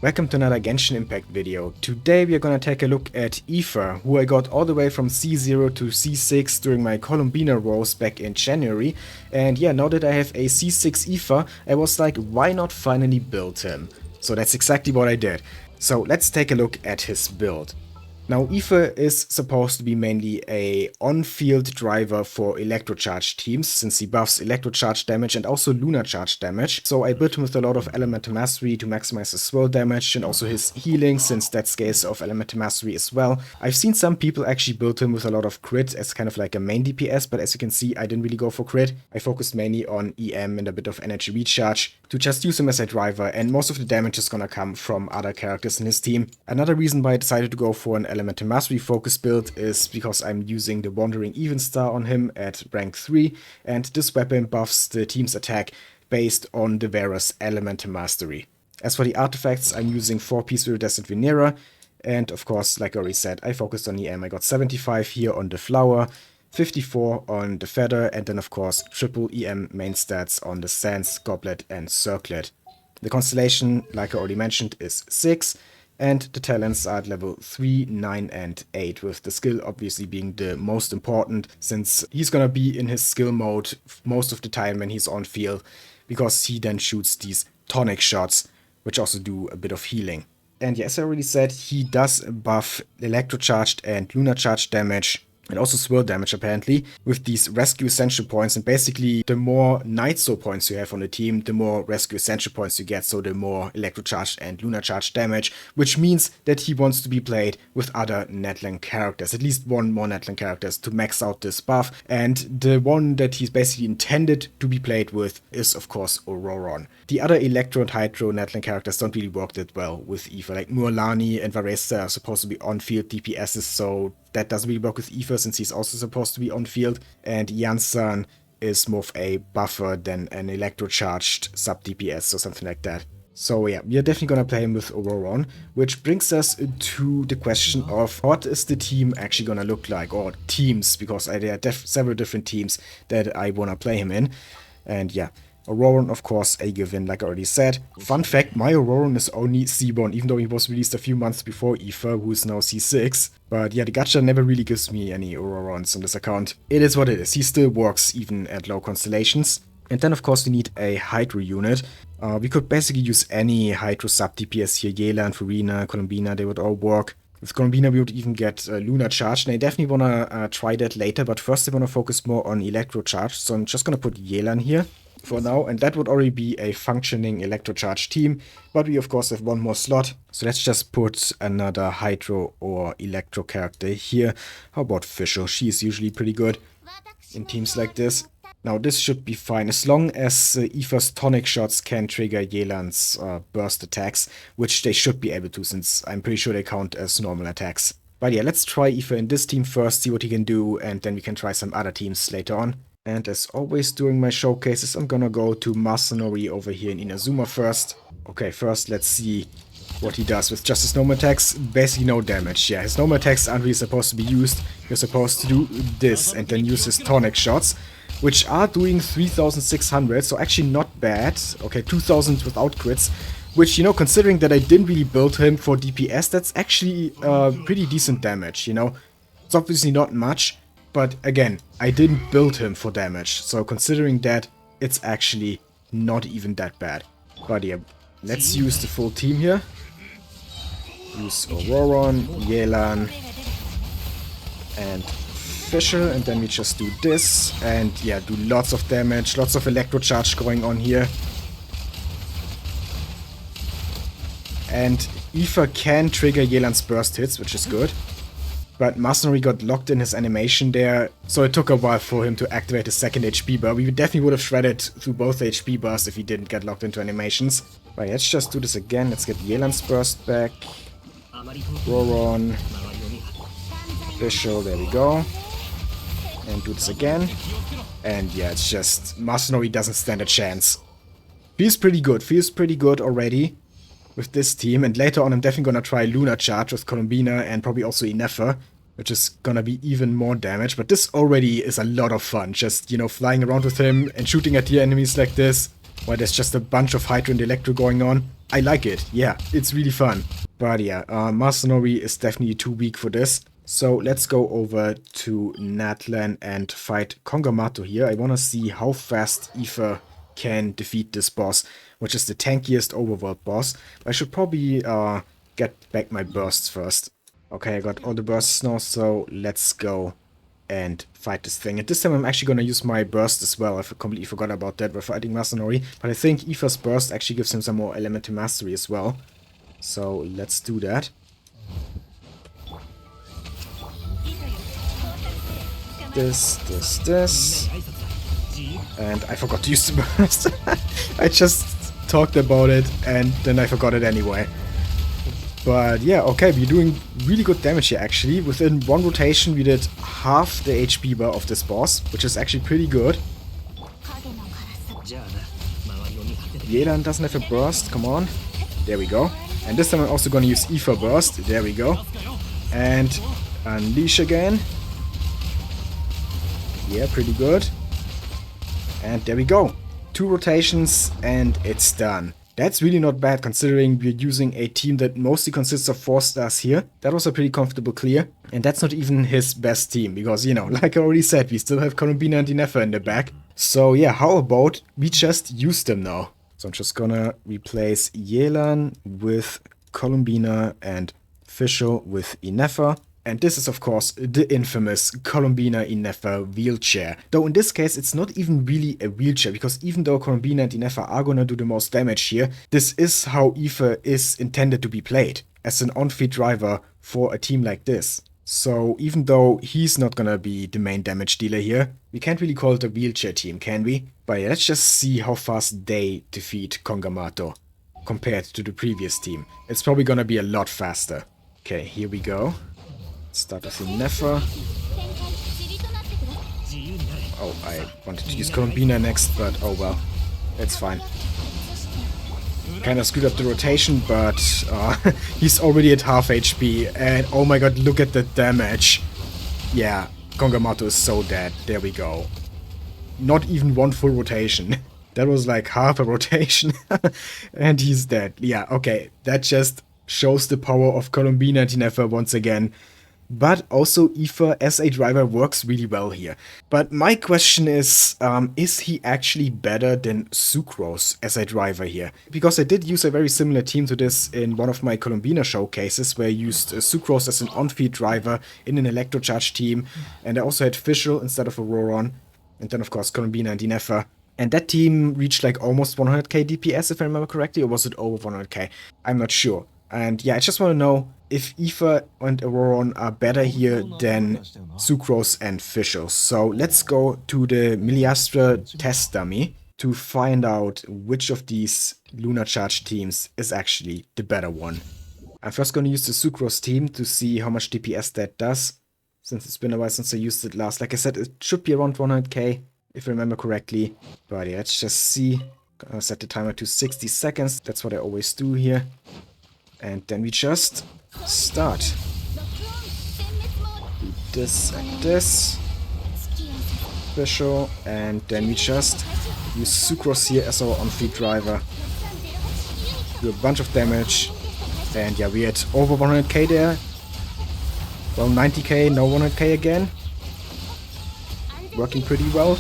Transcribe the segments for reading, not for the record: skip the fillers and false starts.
Welcome to another Genshin Impact video. Today we are gonna take a look at Ifa, who I got all the way from C0 to C6 during my Columbina roles back in January. And yeah, now that I have a C6 Ifa, I was like, why not finally build him? So that's exactly what I did. So let's take a look at his build. Now, Ifa is supposed to be mainly a on-field driver for Electro-Charged teams, since he buffs Electro-Charged damage and also Lunar-Charged damage. So I built him with a lot of Elemental Mastery to maximize his swirl damage and also his healing, since that scales of Elemental Mastery as well. I've seen some people actually build him with a lot of crit as kind of like a main DPS, but as you can see, I didn't really go for crit. I focused mainly on EM and a bit of energy recharge to just use him as a driver, and most of the damage is gonna come from other characters in his team. Another reason why I decided to go for an Elemental Mastery focus build is because I'm using the Wandering Even Star on him at rank 3, and this weapon buffs the team's attack based on the wearer's Elemental Mastery. As for the artifacts, I'm using 4 Piece Iridescent Venera, and of course, like I already said, I focused on EM. I got 75 here on the Flower, 54 on the Feather, and then of course triple EM main stats on the Sands, Goblet and Circlet. The constellation, like I already mentioned, is 6, and the talents are at level 3, 9 and 8, with the skill obviously being the most important, since he's gonna be in his skill mode most of the time when he's on field, because he then shoots these tonic shots, which also do a bit of healing. And yeah, as I already said, he does buff Electro-Charged and Lunar-Charged damage, and also swirl damage apparently, with these rescue essential points. And basically, the more Night Soul points you have on the team, the more rescue essential points you get, so the more Electro-Charged and Lunar-Charged damage, which means that he wants to be played with other Netland characters, at least one more Netland characters to max out this buff. And the one that he's basically intended to be played with is of course Auroron. The other Electro and Hydro Netland characters don't really work that well with Ifa, like Mualani and Varesta are supposed to be on-field DPSs, so that doesn't really work with Ifa since he's also supposed to be on field, and Yansan is more of a buffer than an Electro-Charged sub-DPS or something like that. So yeah, we are definitely gonna play him with Auroron, which brings us to the question of what is the team actually gonna look like, or teams, because there are several different teams that I wanna play him in, and yeah. Auroron, of course, a given, like I already said. Fun fact, my Auroron is only C1, even though he was released a few months before Ifa, who is now C6. But yeah, the gacha never really gives me any Aurorons on this account. It is what it is. He still works even at low constellations. And then, of course, we need a Hydro unit. We could basically use any Hydro sub-DPS here. Yelan, Furina, Columbina, they would all work. With Columbina, we would even get Lunar-Charged, and I definitely want to try that later. But first, I want to focus more on Electro-Charged, so I'm just going to put Yelan here for now, and that would already be a functioning Electro-Charged team, but we of course have one more slot, so let's just put another Hydro or Electro character here. How about Fischl? She's usually pretty good in teams like this. Now this should be fine, as long as Ifa's tonic shots can trigger Yelan's burst attacks, which they should be able to, since I'm pretty sure they count as normal attacks. But yeah, let's try Ifa in this team first, see what he can do, and then we can try some other teams later on. And as always during my showcases, I'm gonna go to Masanori over here in Inazuma first. Okay, first let's see what he does with just his normal attacks. Basically no damage. Yeah, his normal attacks aren't really supposed to be used. You're supposed to do this and then use his tonic shots, which are doing 3600, so actually not bad. Okay, 2000 without crits, which, you know, considering that I didn't really build him for DPS, that's actually pretty decent damage, you know. It's obviously not much, but again, I didn't build him for damage, so considering that, it's actually not even that bad. But yeah, let's use the full team here. Use Auroron, Yelan, and Fischl, and then we just do this, and yeah, do lots of damage, lots of Electro-Charge going on here. And Ifa can trigger Yelan's burst hits, which is good. But Masanori got locked in his animation there, so it took a while for him to activate his second HP bar. We definitely would have shredded through both HP bars if he didn't get locked into animations. Right, let's just do this again. Let's get Yelan's burst back. Auroron. Fischl, there we go. And do this again. And yeah, it's just Masanori doesn't stand a chance. Feels pretty good already with this team, and later on I'm definitely gonna try Lunar-Charged with Columbina and probably also Inefer, which is gonna be even more damage, but this already is a lot of fun, just, you know, flying around with him and shooting at the enemies like this. where there's just a bunch of Hydra and Electro going on. I like it. Yeah, it's really fun. But yeah, Masanori is definitely too weak for this. So let's go over to Natlan and fight Kongamato here. I want to see how fast Ifa can defeat this boss, which is the tankiest overworld boss. I should probably get back my bursts first. Okay, I got all the bursts now, so let's go and fight this thing. And this time I'm actually going to use my burst as well. I completely forgot about that. We're fighting Masanori. But I think Ifa's burst actually gives him some more elemental mastery as well. So let's do that. This. And I forgot to use the burst. I just talked about it and then I forgot it anyway. But yeah, okay, we're doing really good damage here actually. Within one rotation we did half the HP bar of this boss, which is actually pretty good. Yelan doesn't have a burst, come on. There we go. And this time I'm also going to use Ifa burst, there we go. And unleash again. Yeah, pretty good. And there we go. 2 rotations and it's done. That's really not bad considering we're using a team that mostly consists of 4 stars here. That was a pretty comfortable clear. And that's not even his best team because, you know, like I already said, we still have Columbina and Inefa in the back. So yeah, how about we just use them now? So I'm just gonna replace Yelan with Columbina and Fischl with Inefa. And this is of course the infamous Columbina Inefa wheelchair. Though in this case it's not even really a wheelchair, because even though Columbina and Inefa are gonna do the most damage here, this is how Ifa is intended to be played, as an on-feed driver for a team like this. So even though he's not gonna be the main damage dealer here, we can't really call it a wheelchair team, can we? But yeah, let's just see how fast they defeat Kongamato compared to the previous team. It's probably gonna be a lot faster. Okay, here we go. Start with Inefa. Oh, I wanted to use Columbina next, but oh well. It's fine. Kinda screwed up the rotation, but he's already at half HP. And oh my god, look at the damage. Yeah, Kongamato is so dead. There we go. Not even one full rotation. That was like half a rotation. And he's dead. Yeah, okay. That just shows the power of Columbina and Inefa once again. But also Ifa as a driver works really well here. But my question is he actually better than Sucrose as a driver here? Because I did use a very similar team to this in one of my Columbina showcases, where I used Sucrose as an on-feed driver in an Electro-Charged team. And I also had Fischl instead of Auroron. And then of course Columbina and Inefa. And that team reached like almost 100k DPS if I remember correctly, or was it over 100k? I'm not sure. And yeah, I just want to know if Ifa and Auroron are better here than Sucrose and Fischl. So let's go to the Miliastra test dummy to find out which of these Lunar-Charged teams is actually the better one. I'm first going to use the Sucrose team to see how much DPS that does, since it's been a while since I used it last. Like I said, it should be around 100k if I remember correctly. But yeah, let's just see. Gonna set the timer to 60 seconds. That's what I always do here. And then we just start. Do this and this. Special. And then we just use Sucrose here as our on-feed driver. Do a bunch of damage. And yeah, we're at over 100k there. Well, 90k, now 100k again. Working pretty well.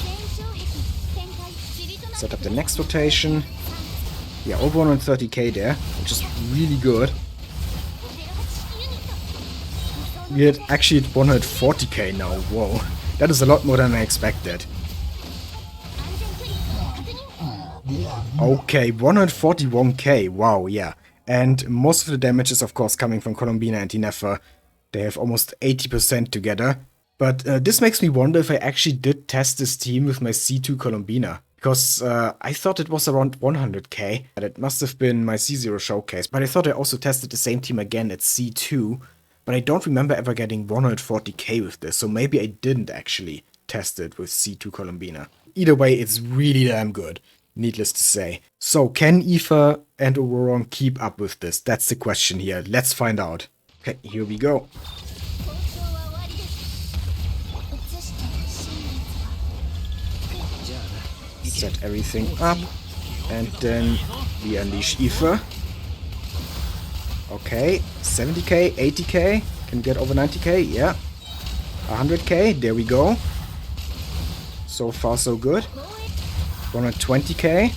Set up the next rotation. Yeah, over 130k there, which is really good. We're actually at 140k now, whoa. That is a lot more than I expected. Okay, 141k, wow, yeah. And most of the damage is of course coming from Columbina and Inefa. They have almost 80% together. But this makes me wonder if I actually did test this team with my C2 Columbina. Because I thought it was around 100k, and it must have been my C0 showcase. But I thought I also tested the same team again at C2, but I don't remember ever getting 140k with this, so maybe I didn't actually test it with C2 Columbina. Either way, it's really damn good, needless to say. So can Ifa and Auroron keep up with this? That's the question here. Let's find out. Okay, here we go. Set everything up. And then we unleash Ifa. Okay, 70k, 80k. Can we get over 90k? Yeah. 100k, there we go. So far so good. 120k.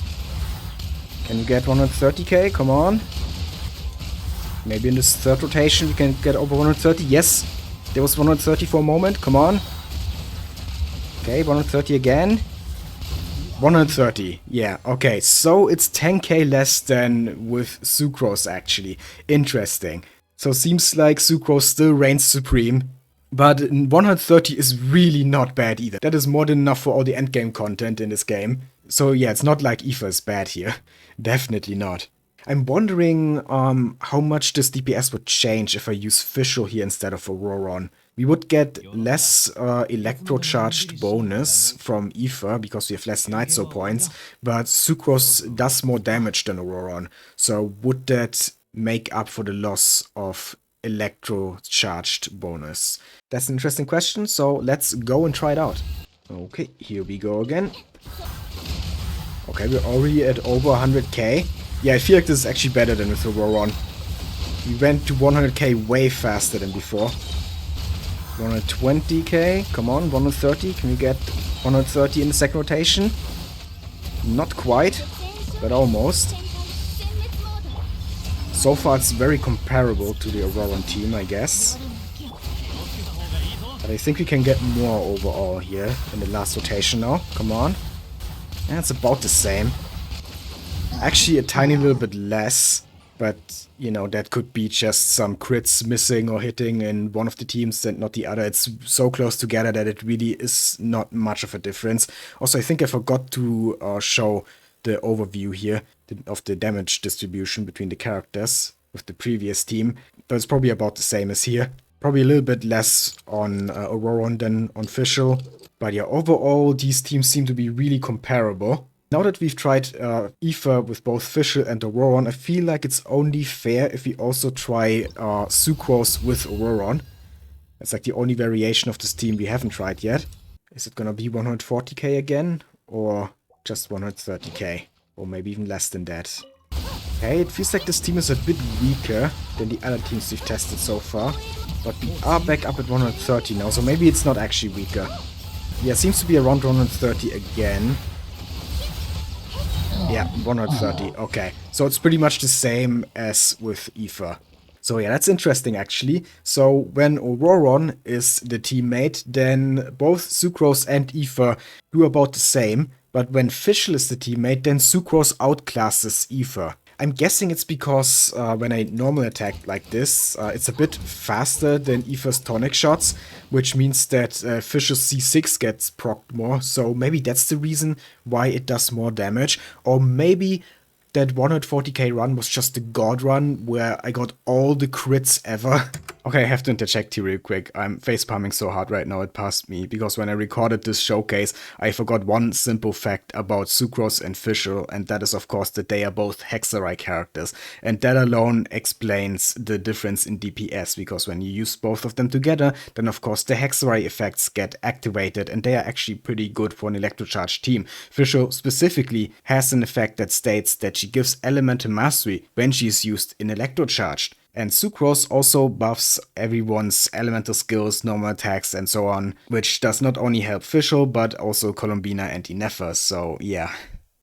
Can we get 130k? Come on. Maybe in this third rotation we can get over 130. Yes, there was 130 for a moment. Come on. Okay, 130 again. 130. Yeah, okay. So it's 10k less than with Sucrose actually. Interesting. So seems like Sucrose still reigns supreme. But 130 is really not bad either. That is more than enough for all the endgame content in this game. So yeah, it's not like Ifa is bad here. Definitely not. I'm wondering how much this DPS would change if I use Fischl here instead of Auroron. We would get less Electro-Charged bonus from Ifa because we have less Nitso points, but Sucrose does more damage than Auroron. So would that make up for the loss of Electro-Charged bonus? That's an interesting question, so let's go and try it out. Okay, here we go again. Okay, we're already at over 100k. Yeah, I feel like this is actually better than with Auroron. We went to 100k way faster than before. 120k, come on, 130. Can we get 130 in the second rotation? Not quite, but almost. So far it's very comparable to the Auroron team, I guess. But I think we can get more overall here in the last rotation now. Come on. Yeah, it's about the same. Actually a tiny little bit less. But, you know, that could be just some crits missing or hitting in one of the teams and not the other. It's so close together that it really is not much of a difference. Also, I think I forgot to show the overview here of the damage distribution between the characters with the previous team. But it's probably about the same as here. Probably a little bit less on Auroron than on Fischl. But yeah, overall, these teams seem to be really comparable. Now that we've tried Ifa with both Fischl and Auroron, I feel like it's only fair if we also try Sucrose with Auroron. That's like the only variation of this team we haven't tried yet. Is it gonna be 140k again? Or just 130k? Or maybe even less than that. Okay, it feels like this team is a bit weaker than the other teams we've tested so far. But we are back up at 130 now, so maybe it's not actually weaker. Yeah, it seems to be around 130 again. Yeah, 130, okay. So it's pretty much the same as with Ifa. So yeah, that's interesting actually. So when Auroron is the teammate, then both Sucrose and Ifa do about the same. But when Fischl is the teammate, then Sucrose outclasses Ifa. I'm guessing it's because when I normal attack like this, it's a bit faster than Ifa's tonic shots, which means that Fischl's C6 gets procced more, so maybe that's the reason why it does more damage, or maybe that 140k run was just the god run where I got all the crits ever. Okay, I have to interject here real quick. I'm facepalming so hard right now it passed me, because when I recorded this showcase, I forgot one simple fact about Sucrose and Fischl, and that is of course that they are both Hexarai characters. And that alone explains the difference in DPS, because when you use both of them together, then of course the Hexarai effects get activated, and they are actually pretty good for an Electro-Charged team. Fischl specifically has an effect that states that she gives elemental mastery when she is used in Electro-Charged. And Sucrose also buffs everyone's elemental skills, normal attacks and so on, which does not only help Fischl, but also Columbina and Inefa. So yeah,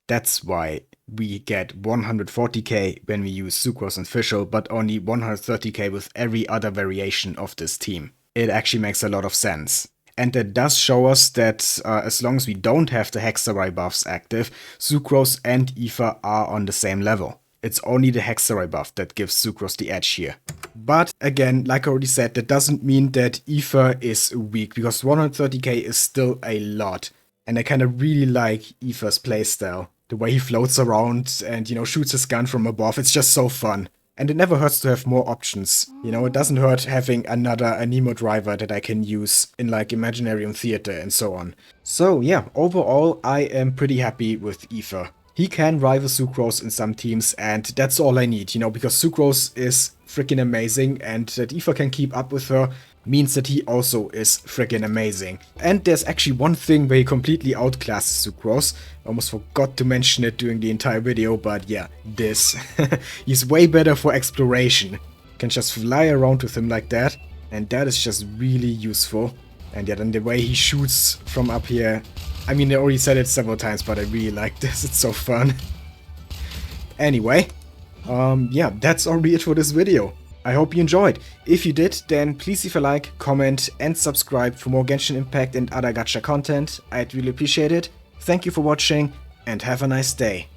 that's why we get 140k when we use Sucrose and Fischl, but only 130k with every other variation of this team. It actually makes a lot of sense. And that does show us that as long as we don't have the Hexarai buffs active, Sucrose and Ifa are on the same level. It's only the Hexarai buff that gives Sucrose the edge here. But again, like I already said, that doesn't mean that Ifa is weak, because 130k is still a lot. And I kind of really like Ifa's playstyle. The way he floats around and, you know, shoots his gun from above, it's just so fun. And it never hurts to have more options. You know, it doesn't hurt having another Anemo driver that I can use in like Imaginarium Theater and so on. So yeah, overall I am pretty happy with Ifa. He can rival Sucrose in some teams, and that's all I need, you know, because Sucrose is freaking amazing, and that Ifa can keep up with her, means that he also is freaking amazing. And there's actually one thing where he completely outclasses Sucrose. Almost forgot to mention it during the entire video, but yeah, this. He's way better for exploration. Can just fly around with him like that, and that is just really useful. And yeah, then the way he shoots from up here. I mean, I already said it several times, but I really like this. It's so fun. Anyway, yeah, that's already it for this video. I hope you enjoyed. If you did, then please leave a like, comment, and subscribe for more Genshin Impact and other gacha content. I'd really appreciate it. Thank you for watching, and have a nice day.